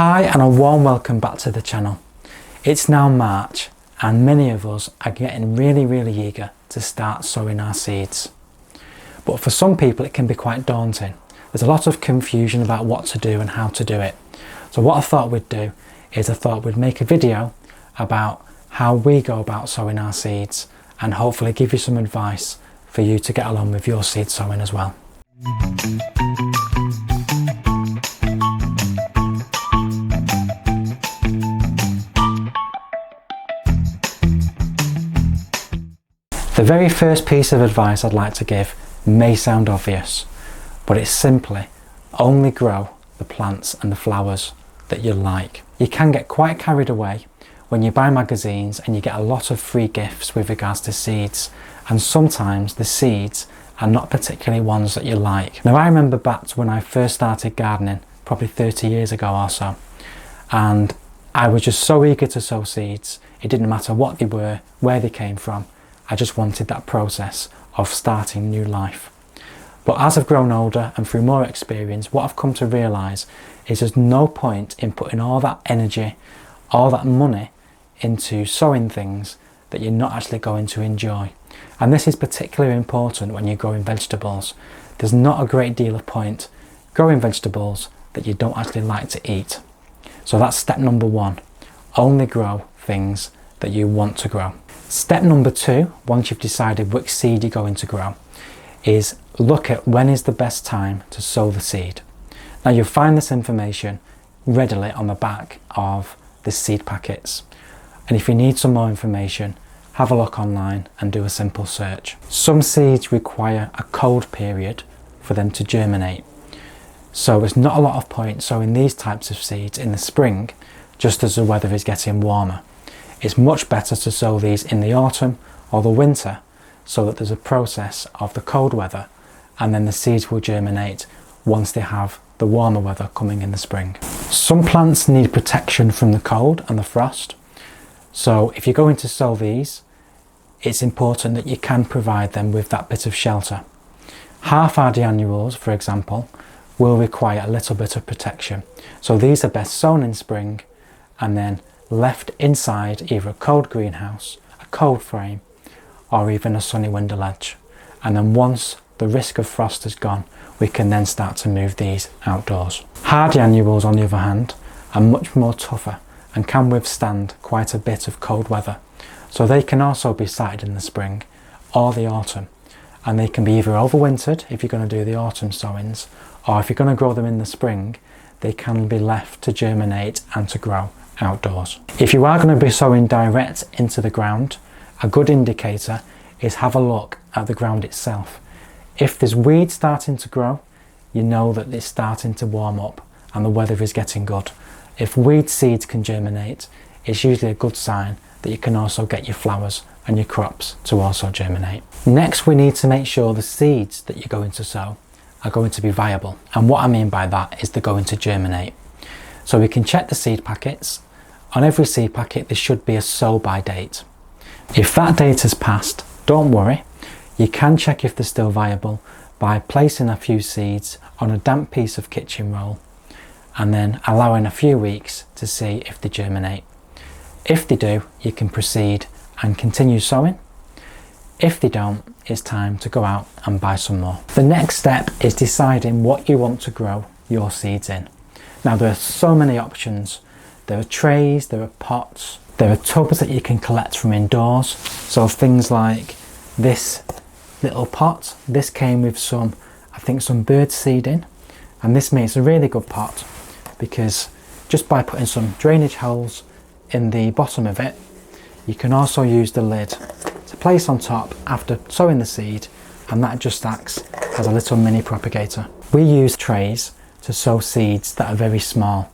Hi and a warm welcome back to the channel. It's now March and many of us are getting really eager to start sowing our seeds. But for some people it can be quite daunting. There's a lot of confusion about what to do and how to do it. So what I thought we'd do is I thought we'd make a video about how we go about sowing our seeds and hopefully give you some advice for you to get along with your seed sowing as well. The very first piece of advice I'd like to give may sound obvious, but it's simply only grow the plants and the flowers that you like. You can get quite carried away when you buy magazines and you get a lot of free gifts with regards to seeds, and sometimes the seeds are not particularly ones that you like. Now I remember back to when I first started gardening, probably 30 years ago or so, and I was just so eager to sow seeds. It didn't matter what they were, where they came from. I just wanted that process of starting new life. But as I've grown older and through more experience, what I've come to realise is there's no point in putting all that energy, all that money into sowing things that you're not actually going to enjoy. And this is particularly important when you're growing vegetables. There's not a great deal of point growing vegetables that you don't actually like to eat. So that's step number one. Only grow things that you want to grow. Step number two, once you've decided which seed you're going to grow, is look at when is the best time to sow the seed. Now you'll find this information readily on the back of the seed packets. And if you need some more information, have a look online and do a simple search. Some seeds require a cold period for them to germinate. So there's not a lot of point sowing these types of seeds in the spring, just as the weather is getting warmer. It's much better to sow these in the autumn or the winter so that there's a process of the cold weather, and then the seeds will germinate once they have the warmer weather coming in the spring. Some plants need protection from the cold and the frost. So if you're going to sow these, it's important that you can provide them with that bit of shelter. Half-hardy annuals, for example, will require a little bit of protection. So these are best sown in spring and then left inside either a cold greenhouse, a cold frame, or even a sunny window ledge. And then once the risk of frost is gone, we can then start to move these outdoors. Hardy annuals, on the other hand, are much more tougher and can withstand quite a bit of cold weather. So they can also be sited in the spring or the autumn, and they can be either overwintered if you're going to do the autumn sowings, or if you're going to grow them in the spring, they can be left to germinate and to grow outdoors. If you are going to be sowing direct into the ground, a good indicator is have a look at the ground itself. If there's weeds starting to grow, you know that it's starting to warm up and the weather is getting good. If weed seeds can germinate, it's usually a good sign that you can also get your flowers and your crops to also germinate. Next, we need to make sure the seeds that you're going to sow are going to be viable. And what I mean by that is they're going to germinate. So we can check the seed packets. On every seed packet there should be a sow by date. If that date has passed, don't worry. You can check if they're still viable by placing a few seeds on a damp piece of kitchen roll and then allowing a few weeks to see if they germinate. If they do, you can proceed and continue sowing. If they don't, it's time to go out and buy some more. The next step is deciding what you want to grow your seeds in. Now there are so many options. There are trays, there are pots, there are tubs that you can collect from indoors. So things like this little pot, this came with some bird seed in, and this makes a really good pot because just by putting some drainage holes in the bottom of it, you can also use the lid to place on top after sowing the seed, and that just acts as a little mini propagator. We use trays to sow seeds that are very small,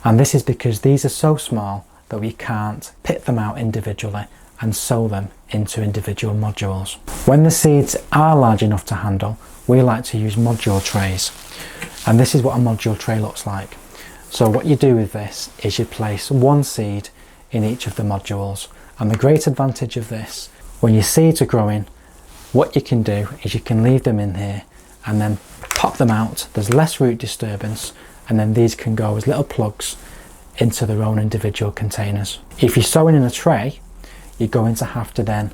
and this is because these are so small that we can't pick them out individually and sow them into individual modules. When the seeds are large enough to handle, we like to use module trays, and this is what a module tray looks like. So what you do with this is you place one seed in each of the modules, and the great advantage of this, when your seeds are growing, what you can do is you can leave them in here and then pop them out. There's less root disturbance and then these can go as little plugs into their own individual containers. If you're sowing in a tray, you're going to have to then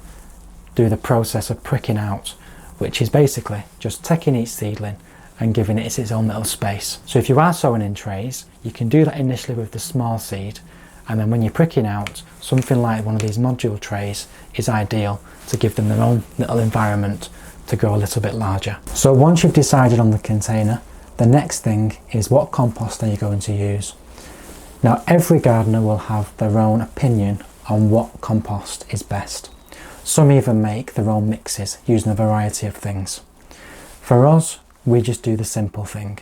do the process of pricking out, which is basically just taking each seedling and giving it its own little space. So if you are sowing in trays, you can do that initially with the small seed, and then when you're pricking out, something like one of these module trays is ideal to give them their own little environment to grow a little bit larger. So once you've decided on the container, the next thing is what compost are you going to use? Now every gardener will have their own opinion on what compost is best. Some even make their own mixes using a variety of things. For us, we just do the simple thing.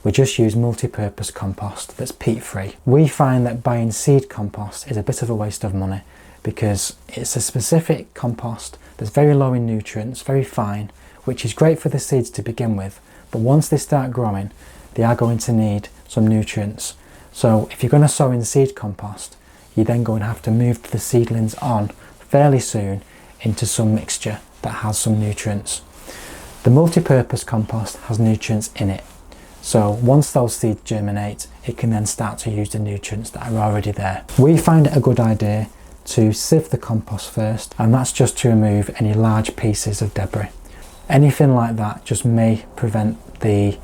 We just use multi-purpose compost that's peat free. We find that buying seed compost is a bit of a waste of money because it's a specific compost that's very low in nutrients, very fine, which is great for the seeds to begin with, but once they start growing, they are going to need some nutrients. So if you're going to sow in seed compost, you're then going to have to move the seedlings on fairly soon into some mixture that has some nutrients. The multi-purpose compost has nutrients in it. So once those seeds germinate, it can then start to use the nutrients that are already there. We find it a good idea to sieve the compost first, and that's just to remove any large pieces of debris. Anything like that just may prevent the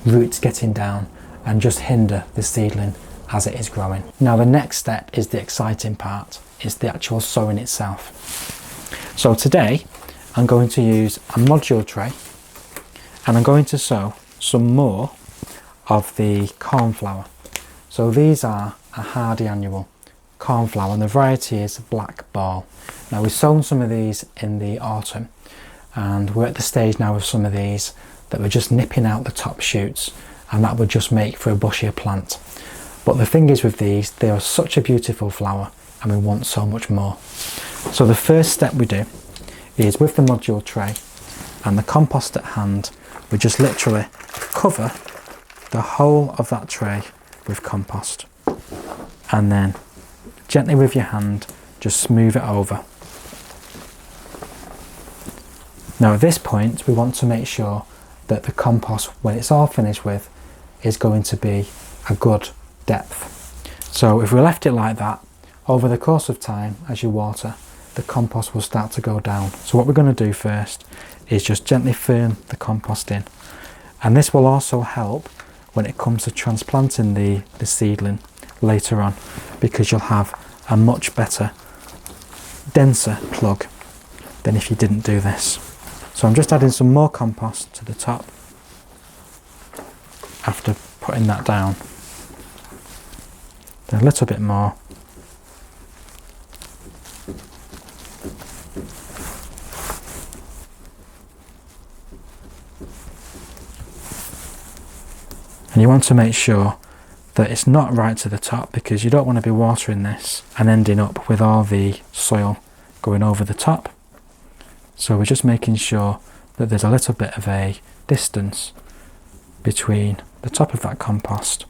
roots getting down and just hinder the seedling as it is growing. Now the next step is the exciting part, it's the actual sowing itself. So today I'm going to use a module tray and I'm going to sow some more of the cornflower. So these are a hardy annual cornflower and the variety is black ball. Now we've sown some of these in the autumn and we're at the stage now with some of these that we're just nipping out the top shoots, and that would just make for a bushier plant. But the thing is with these, they are such a beautiful flower and we want so much more. So the first step we do is with the module tray and the compost at hand, we just literally cover the whole of that tray with compost and then gently with your hand just smooth it over. Now at this point we want to make sure that the compost, when it's all finished with, is going to be a good depth. So if we left it like that, over the course of time as you water, the compost will start to go down. So what we're going to do first is just gently firm the compost in, and this will also help when it comes to transplanting the seedling later on, because you'll have a much better, denser plug than if you didn't do this. So I'm just adding some more compost to the top after putting that down. Then a little bit more. And you want to make sure that it's not right to the top, because you don't want to be watering this and ending up with all the soil going over the top. So we're just making sure that there's a little bit of a distance between the top of that compost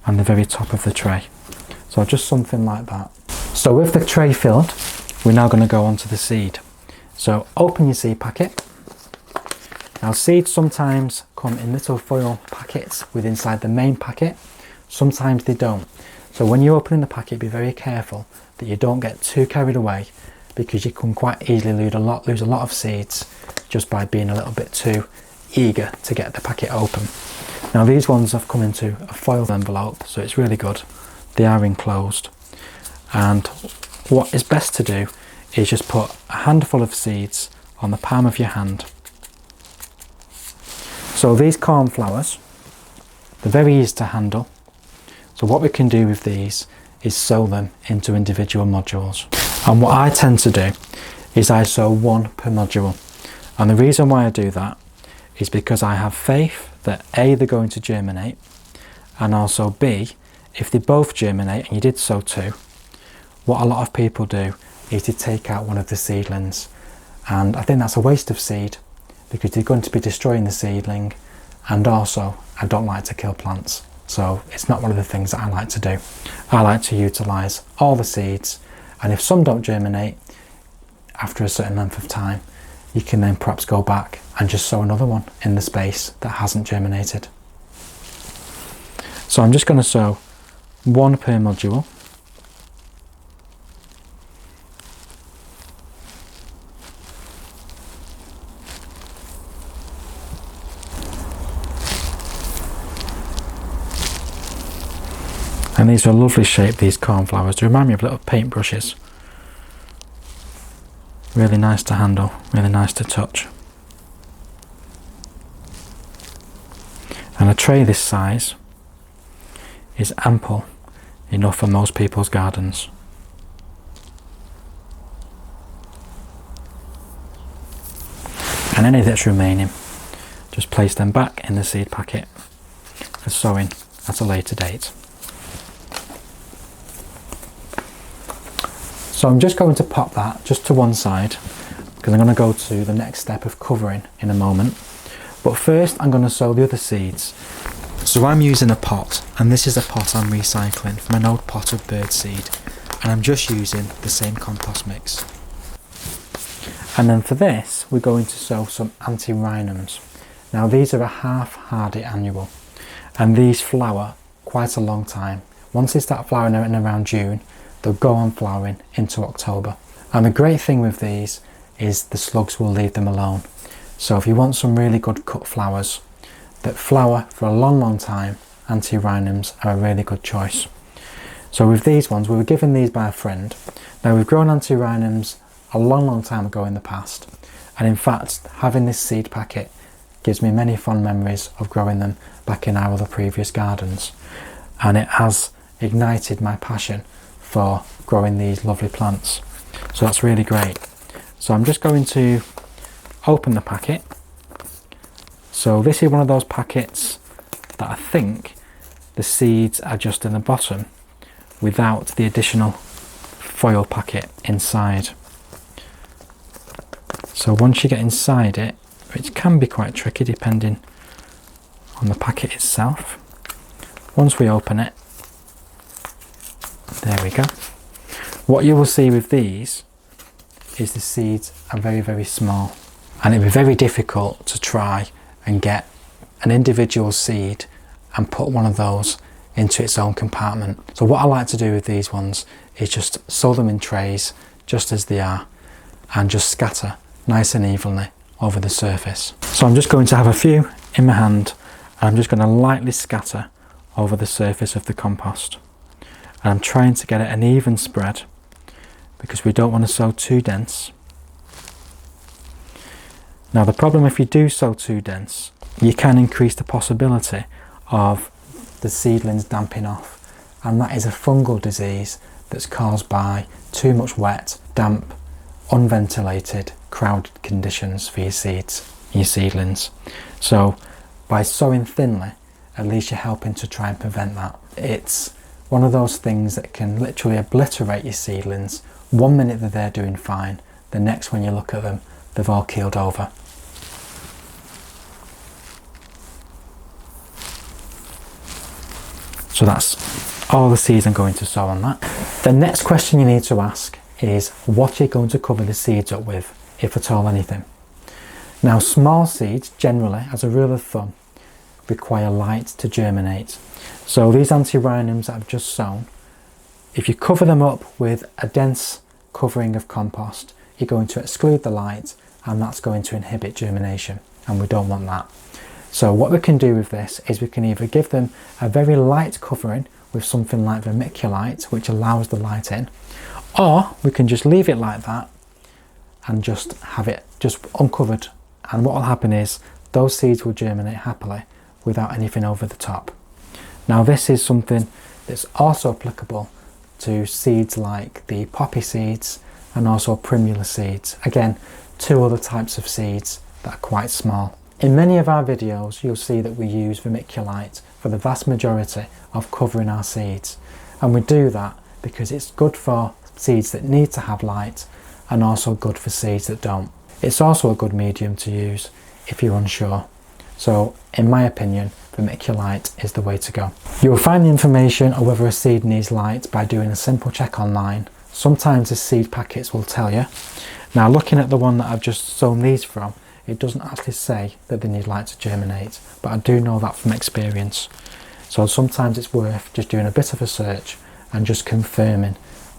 and the very top of the tray. So just something like that. So with the tray filled, we're now going to go on to the seed. So open your seed packet. Now seeds sometimes come in little foil packets with inside the main packet. Sometimes they don't. So when you're opening the packet, be very careful that you don't get too carried away, because you can quite easily lose a lot of seeds just by being a little bit too eager to get the packet open. Now these ones have come into a foil envelope, so it's really good. They are enclosed, and what is best to do is just put a handful of seeds on the palm of your hand. So these cornflowers, they're very easy to handle. So what we can do with these is sow them into individual modules. And what I tend to do is I sow one per module. And the reason why I do that is because I have faith that A, they're going to germinate, and also B, if they both germinate and you did sow two, what a lot of people do is to take out one of the seedlings. And I think that's a waste of seed, because they're going to be destroying the seedling, and also I don't like to kill plants. So it's not one of the things that I like to do. I like to utilise all the seeds, and if some don't germinate after a certain length of time, you can then perhaps go back and just sow another one in the space that hasn't germinated. So I'm just going to sow one per module. And these are a lovely shape, these cornflowers. They remind me of little paintbrushes. Really nice to handle, really nice to touch. And a tray this size is ample enough for most people's gardens. And any that's remaining, just place them back in the seed packet for sowing at a later date. So I'm just going to pop that just to one side because I'm going to go to the next step of covering in a moment. But first I'm going to sow the other seeds. So I'm using a pot, and this is a pot I'm recycling from an old pot of birdseed, and I'm just using the same compost mix. And then for this we're going to sow some Antirrhinums. Now these are a half hardy annual, and these flower quite a long time. Once they start flowering in around June, they'll go on flowering into October. And the great thing with these is the slugs will leave them alone. So if you want some really good cut flowers that flower for a long time, Antirrhinums are a really good choice. So with these ones, we were given these by a friend. Now we've grown Antirrhinums a long time ago in the past, and in fact having this seed packet gives me many fond memories of growing them back in our other previous gardens, and it has ignited my passion for growing these lovely plants. So that's really great. So I'm just going to open the packet. So this is one of those packets that I think the seeds are just in the bottom without the additional foil packet inside. So once you get inside it, which can be quite tricky depending on the packet itself, once we open it, there we go. What you will see with these is the seeds are very small, and it'd be very difficult to try and get an individual seed and put one of those into its own compartment. So what I like to do with these ones is just sow them in trays just as they are, and just scatter nice and evenly over the surface. So I'm just going to have a few in my hand, and I'm just going to lightly scatter over the surface of the compost. And I'm trying to get it an even spread because we don't want to sow too dense. Now the problem if you do sow too dense, you can increase the possibility of the seedlings damping off, and that is a fungal disease that's caused by too much wet, damp, unventilated, crowded conditions for your seeds, your seedlings. So by sowing thinly, at least you're helping to try and prevent that. It's one of those things that can literally obliterate your seedlings. One minute they're doing fine, the next when you look at them, they've all keeled over. So that's all the seeds I'm going to sow on that. The next question you need to ask is what you're going to cover the seeds up with, if at all anything. Now small seeds generally, as a rule of thumb, require light to germinate. So these Antirrhinums that I've just sown, if you cover them up with a dense covering of compost, you're going to exclude the light, and that's going to inhibit germination, and we don't want that. So what we can do with this is we can either give them a very light covering with something like vermiculite, which allows the light in, or we can just leave it like that and just have it just uncovered, and what will happen is those seeds will germinate happily without anything over the top. Now this is something that's also applicable to seeds like the poppy seeds and also primula seeds. Again, two other types of seeds that are quite small. In many of our videos you'll see that we use vermiculite for the vast majority of covering our seeds, and we do that because it's good for seeds that need to have light and also good for seeds that don't. It's also a good medium to use if you're unsure. So in my opinion, vermiculite is the way to go. You will find the information on whether a seed needs light by doing a simple check online. Sometimes the seed packets will tell you. Now looking at the one that I've just sown these from, it doesn't actually say that they need light to germinate, but I do know that from experience. So sometimes it's worth just doing a bit of a search and just confirming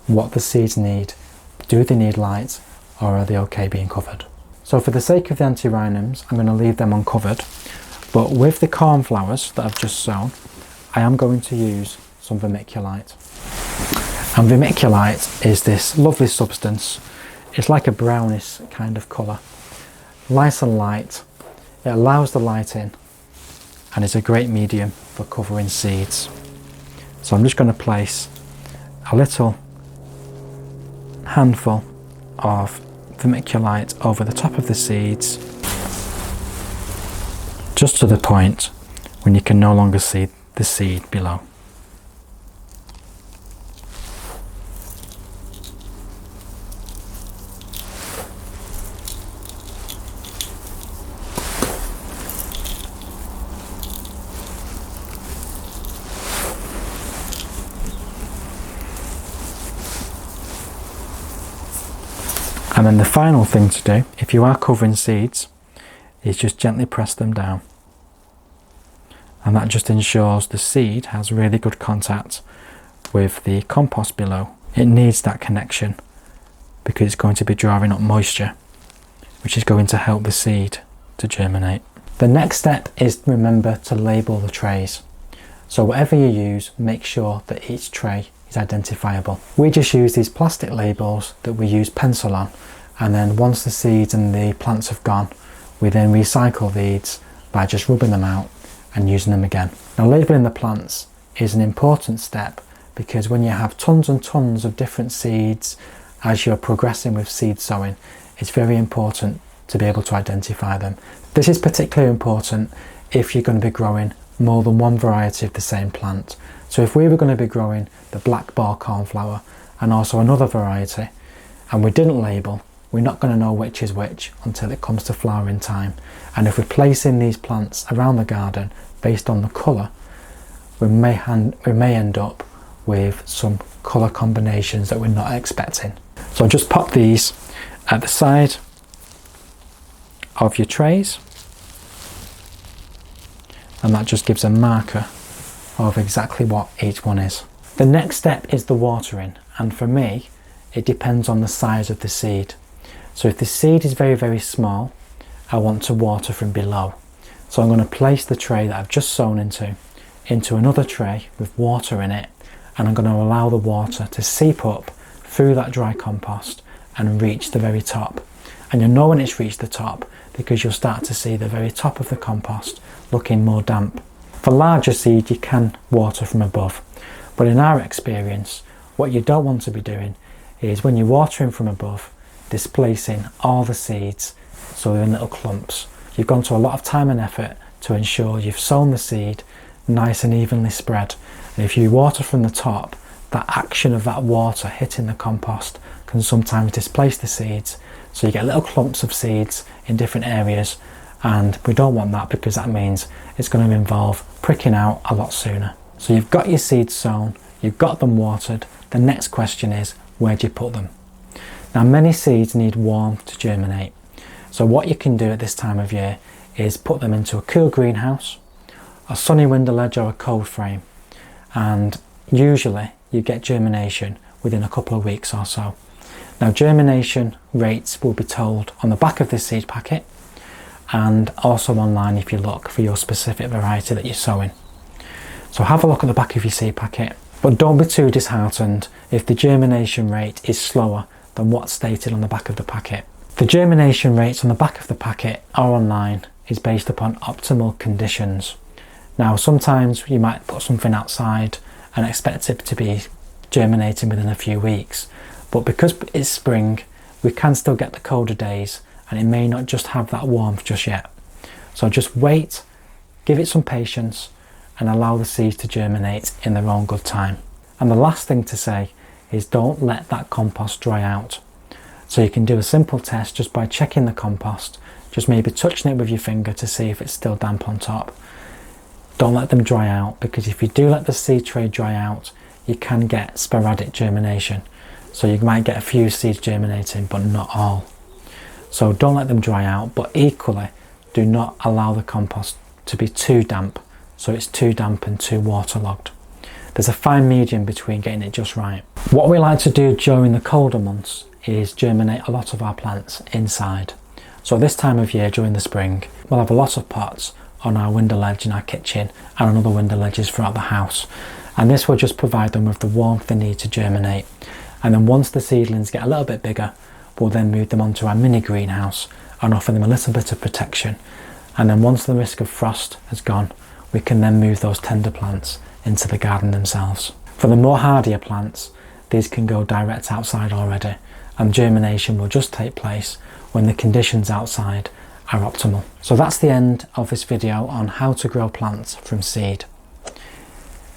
what the seeds need. Do they need light, or are they okay being covered? So for the sake of the Antirrhinums, I'm going to leave them uncovered, but with the cornflowers that I've just sown, I am going to use some vermiculite. And vermiculite is this lovely substance. It's like a brownish kind of colour. Nice and light. It allows the light in and is a great medium for covering seeds. So I'm just going to place a little handful of vermiculite over the top of the seeds, just to the point when you can no longer see the seed below. And then the final thing to do, if you are covering seeds, is just gently press them down. And that just ensures the seed has really good contact with the compost below. It needs that connection because it's going to be drawing up moisture, which is going to help the seed to germinate. The next step is, remember to label the trays. So whatever you use, make sure that each tray is identifiable. We just use these plastic labels that we use pencil on, and then once the seeds and the plants have gone, we then recycle these by just rubbing them out and using them again. Now, labelling the plants is an important step because when you have tons and tons of different seeds as you're progressing with seed sowing, it's very important to be able to identify them. This is particularly important if you're going to be growing more than one variety of the same plant. So if we were going to be growing the black ball cornflower and also another variety, and we didn't label, we're not going to know which is which until it comes to flowering time. And if we're placing these plants around the garden based on the colour, we may end up with some colour combinations that we're not expecting. So just pop these at the side of your trays, and that just gives a marker of exactly what each one is. The next step is the watering, and for me it depends on the size of the seed. So if the seed is very, very small, I want to water from below. So I'm going to place the tray that I've just sown into another tray with water in it, and I'm going to allow the water to seep up through that dry compost and reach the very top. And you'll know when it's reached the top because you'll start to see the very top of the compost looking more damp. For larger seed, you can water from above, but in our experience, what you don't want to be doing is when you're watering from above, displacing all the seeds so they're in little clumps. You've gone to a lot of time and effort to ensure you've sown the seed nice and evenly spread. And if you water from the top, that action of that water hitting the compost can sometimes displace the seeds, so you get little clumps of seeds in different areas, and we don't want that because that means it's going to involve pricking out a lot sooner. So you've got your seeds sown, you've got them watered. The next question is, where do you put them? Now, many seeds need warmth to germinate, so what you can do at this time of year is put them into a cool greenhouse, a sunny window ledge or a cold frame, and usually you get germination within a couple of weeks or so. Now, germination rates will be told on the back of this seed packet and also online if you look for your specific variety that you're sowing. So have a look at the back of your seed packet, but don't be too disheartened if the germination rate is slower than what's stated on the back of the packet. The germination rates on the back of the packet or online is based upon optimal conditions. Now, sometimes you might put something outside and expect it to be germinating within a few weeks, but because it's spring, we can still get the colder days and it may not just have that warmth just yet. So just wait, give it some patience and allow the seeds to germinate in their own good time. And the last thing to say is don't let that compost dry out. So you can do a simple test just by checking the compost, just maybe touching it with your finger to see if it's still damp on top. Don't let them dry out, because if you do let the seed tray dry out, you can get sporadic germination. So you might get a few seeds germinating, but not all. So don't let them dry out, but equally do not allow the compost to be too damp so it's too damp and too waterlogged. There's a fine medium between getting it just right. What we like to do during the colder months is germinate a lot of our plants inside. So this time of year during the spring, we'll have a lot of pots on our window ledge in our kitchen and on other window ledges throughout the house. And this will just provide them with the warmth they need to germinate. And then once the seedlings get a little bit bigger, we'll then move them onto our mini greenhouse and offer them a little bit of protection. And then once the risk of frost has gone, we can then move those tender plants into the garden themselves. For the more hardier plants, these can go direct outside already, and germination will just take place when the conditions outside are optimal. So that's the end of this video on how to grow plants from seed.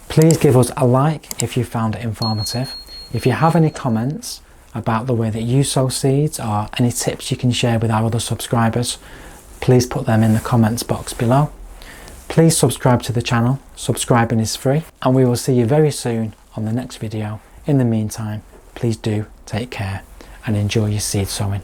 Please give us a like if you found it informative. If you have any comments about the way that you sow seeds or any tips you can share with our other subscribers, please put them in the comments box below. Please subscribe to the channel. Subscribing is free, and we will see you very soon on the next video. In the meantime, please do take care and enjoy your seed sowing.